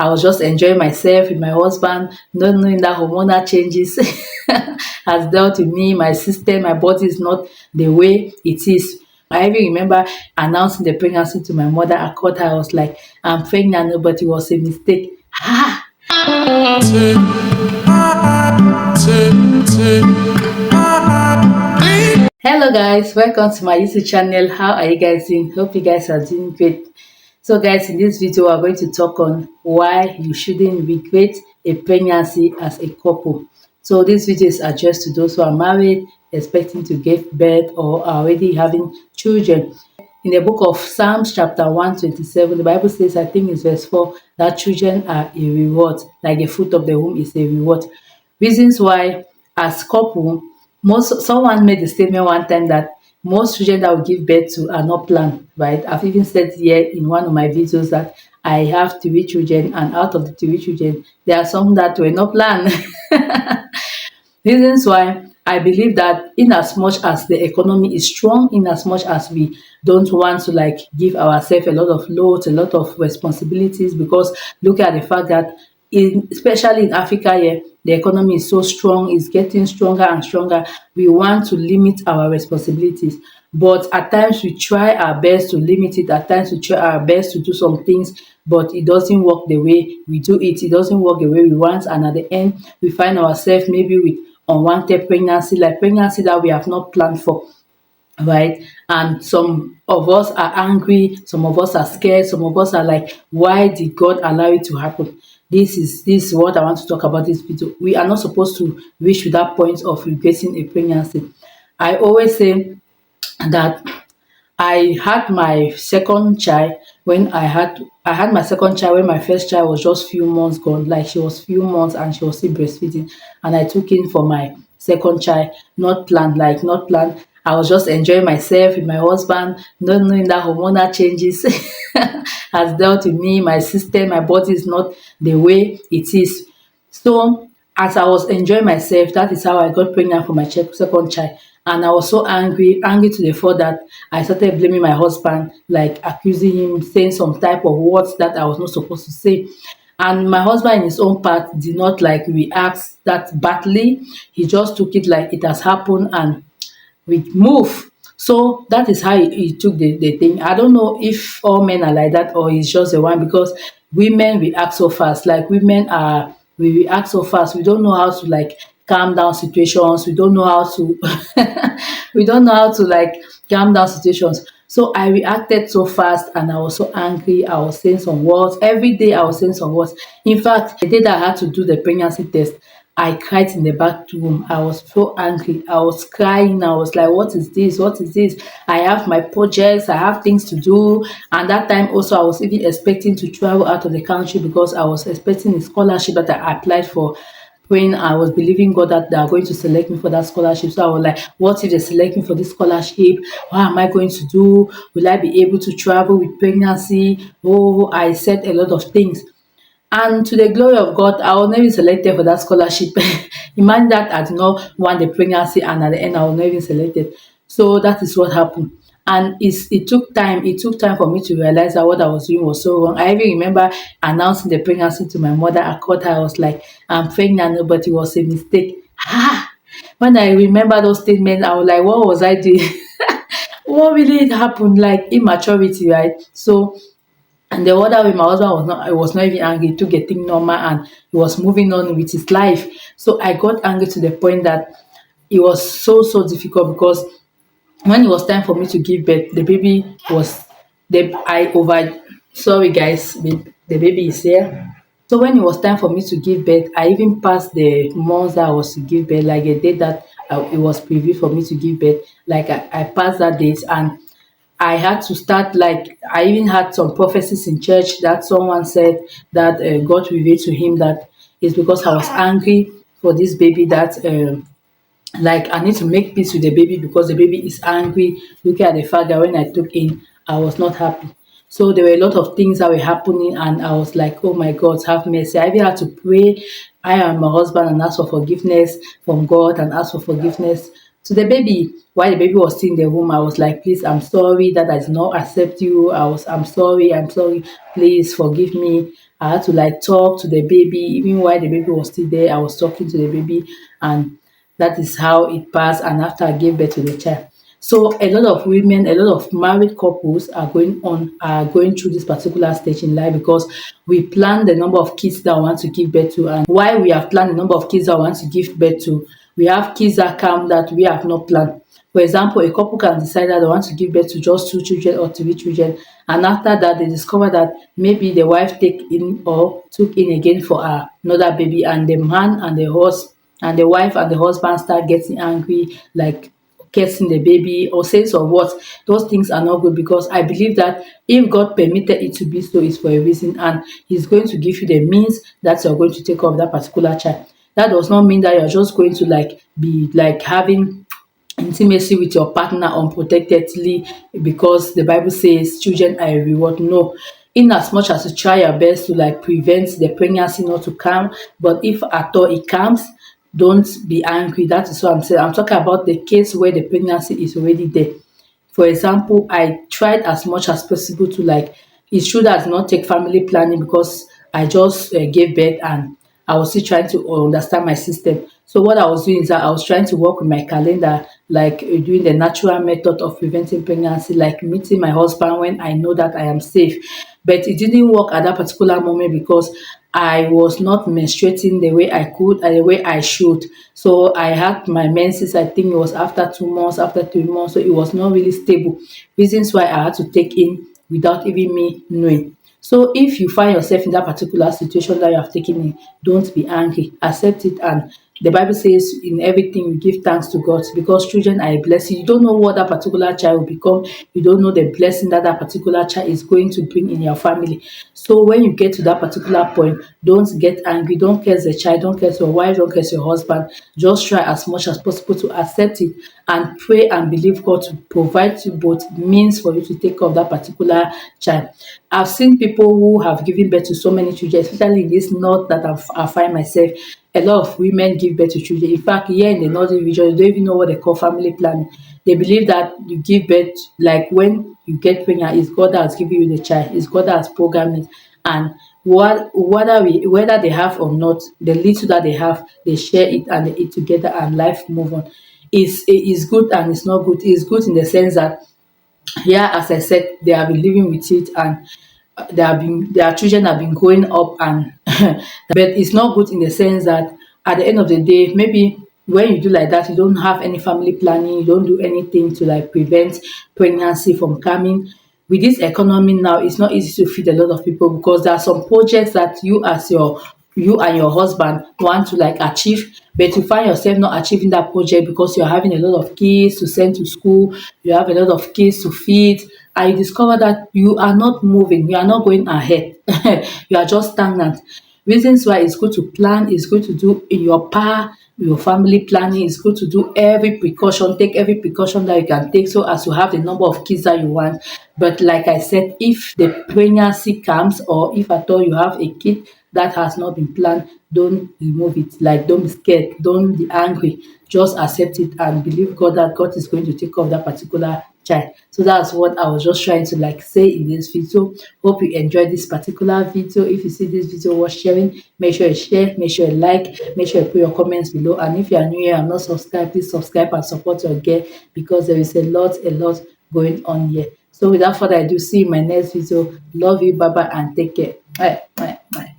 I was just enjoying myself with my husband, not knowing that hormonal changes has dealt with me. My system, my body is not the way it is. I even remember announcing the pregnancy to my mother. I called her, I was like, I'm pregnant, but it was a mistake. Ah! Hello guys, welcome to my YouTube channel. How are you guys doing? Hope you guys are doing great. So guys, in this video we're going to talk on why you shouldn't regret a pregnancy as a couple. So this video is addressed to those who are married, expecting to give birth, or are already having children. In the book of Psalms chapter 127, the Bible says, I think it's verse 4, that children are a reward, like the fruit of the womb is a reward. Reasons why, as couple, someone made the statement one time that most children that we give birth to are not planned, right? I've even said here in one of my videos that I have 3 children, and out of the 3 children, there are some that were not planned. Reasons why, I believe that in as much as the economy is strong, in as much as we don't want to like give ourselves a lot of loads, a lot of responsibilities, because look at the fact that especially in Africa here, the economy is so strong, it's getting stronger and stronger. We want to limit our responsibilities. But at times we try our best to limit it, at times we try our best to do some things, but it doesn't work the way we do it. It doesn't work the way we want, and at the end, we find ourselves maybe with unwanted pregnancy, like pregnancy that we have not planned for, right? And some of us are angry, some of us are scared, some of us are like, why did God allow it to happen? This is what I want to talk about this video. We are not supposed to reach to that point of regretting a pregnancy. I always say that I had my second child when I had my second child when my first child was just few months gone, like she was few months and she was still breastfeeding, and I took in for my second child, not planned, like not planned. I was just enjoying myself with my husband, not knowing that hormonal changes has dealt with me. My system, my body is not the way it is. So as I was enjoying myself, that is how I got pregnant for my second child. And I was so angry to the fault that I started blaming my husband, like accusing him, saying some type of words that I was not supposed to say. And my husband, in his own part, did not like react that badly. He just took it like it has happened and we move. So that is how he took the thing. I don't know if all men are like that or it's just the one, because women react so fast. Like we react so fast. We don't know how to like calm down situations. We don't know how to we don't know how to like calm down situations. So I reacted so fast and I was so angry. I was saying some words. Every day I was saying some words. In fact, the day that I had to do the pregnancy test, I cried in the bathroom. I was so angry. I was crying. I was like, what is this? What is this? I have my projects. I have things to do. And that time also, I was even expecting to travel out of the country because I was expecting a scholarship that I applied for, when I was believing God that they are going to select me for that scholarship. So I was like, what if they select me for this scholarship? What am I going to do? Will I be able to travel with pregnancy? Oh, I said a lot of things. And to the glory of God, I was not even selected for that scholarship. Imagine that I did not want the pregnancy and at the end I was not even selected. So that is what happened. And it took time for me to realize that what I was doing was so wrong. I even remember announcing the pregnancy to my mother. I called her, I was like, I'm pregnant, but it was a mistake. Ah, when I remember those statements, I was like, what was I doing? What really happened? Like immaturity, right? So, and the other way, my husband was not even angry. He took a thing normal and he was moving on with his life. So I got angry to the point that it was so difficult, because when it was time for me to give birth, the baby was the I over sorry guys, the baby is here. So when it was time for me to give birth, I even passed the months that I was to give birth, like a date that it was previewed for me to give birth. Like I passed that date, and I had to start, like I even had some prophecies in church that someone said that God revealed to him that it's because I was angry for this baby that like I need to make peace with the baby because the baby is angry. Looking at the fact that when I took in, I was not happy. So there were a lot of things that were happening, and I was like, oh my God, have mercy. I even had to pray. I and my husband and ask for forgiveness from God and ask for forgiveness to the baby. While the baby was still in the womb, I was like, please, I'm sorry that I did not accept you. I'm sorry, please forgive me. I had to like talk to the baby. Even while the baby was still there, I was talking to the baby, and that is how it passed. And after I gave birth to the child. So a lot of women, a lot of married couples are going through this particular stage in life because we plan the number of kids that we want to give birth to, and while we have planned the number of kids that we want to give birth to, we have kids that come that we have not planned. For example, a couple can decide that they want to give birth to just 2 children or 3 children, and after that they discover that maybe the wife take in or took in again for another baby, and the man and the horse and the wife and the husband start getting angry, like cursing the baby or saying some words. Those things are not good, because I believe that if God permitted it to be so, it's for a reason, and He's going to give you the means that you're going to take care of that particular child. That does not mean that you're just going to like be like having intimacy with your partner unprotectedly, because the Bible says children are a reward. No. In as much as you try your best to like prevent the pregnancy not to come, but if at all it comes, don't be angry. That is what I'm saying. I'm talking about the case where the pregnancy is already there. For example, I tried as much as possible to like, it's true that I did not take family planning because I just gave birth, and I was still trying to understand my system. So what I was doing is that I was trying to work with my calendar, like doing the natural method of preventing pregnancy, like meeting my husband when I know that I am safe. But it didn't work at that particular moment because I was not menstruating the way I could and the way I should. So I had my menses, I think it was after 2 months, after 3 months. So it was not really stable. Reasons why I had to take in without even me knowing. So if you find yourself in that particular situation that you have taken in, don't be angry. Accept it, and the Bible says in everything we give thanks to God, because children are a blessing. You don't know what that particular child will become. You don't know the blessing that that particular child is going to bring in your family. So when you get to that particular point, don't get angry. Don't curse the child. Don't curse your wife. Don't curse your husband. Just try as much as possible to accept it, and pray and believe God to provide you both means for you to take care of that particular child. I've seen people who have given birth to so many children, especially in this north that I find myself. A lot of women give birth to children. In fact, here in the northern region, you don't even know what they call family planning. They believe that you give birth, like when you get pregnant, it's God that has given you the child, it's God that has programmed it. And whether they have or not, the little that they have, they share it and they eat together, and life move on. It's good and it's not good. It's good in the sense that, yeah, as I said, they have been living with it, and their children have been growing up, and but it's not good in the sense that at the end of the day, maybe when you do like that, you don't have any family planning, you don't do anything to like prevent pregnancy from coming. With this economy now, it's not easy to feed a lot of people, because there are some projects that you and your husband want to like achieve, but you find yourself not achieving that project because you're having a lot of kids to send to school, you have a lot of kids to feed, and you discover that you are not moving, you are not going ahead. You are just stagnant. Reasons why it's good to plan, it's good to do in your power, your family planning, it's good to do every precaution, take every precaution that you can take so as to have the number of kids that you want. But like I said, if the pregnancy comes, or if at all you have a kid that has not been planned, don't remove it. Like, don't be scared, don't be angry. Just accept it and believe God that God is going to take care of that particular child. So that's what I was just trying to like say in this video. Hope you enjoyed this particular video. If you see this video worth sharing, make sure you share, make sure you like, make sure you put your comments below. And if you are new here and not subscribed, please subscribe and support your girl, because there is a lot going on here. So without further ado, see you in my next video. Love you, bye bye, and take care. Bye bye bye.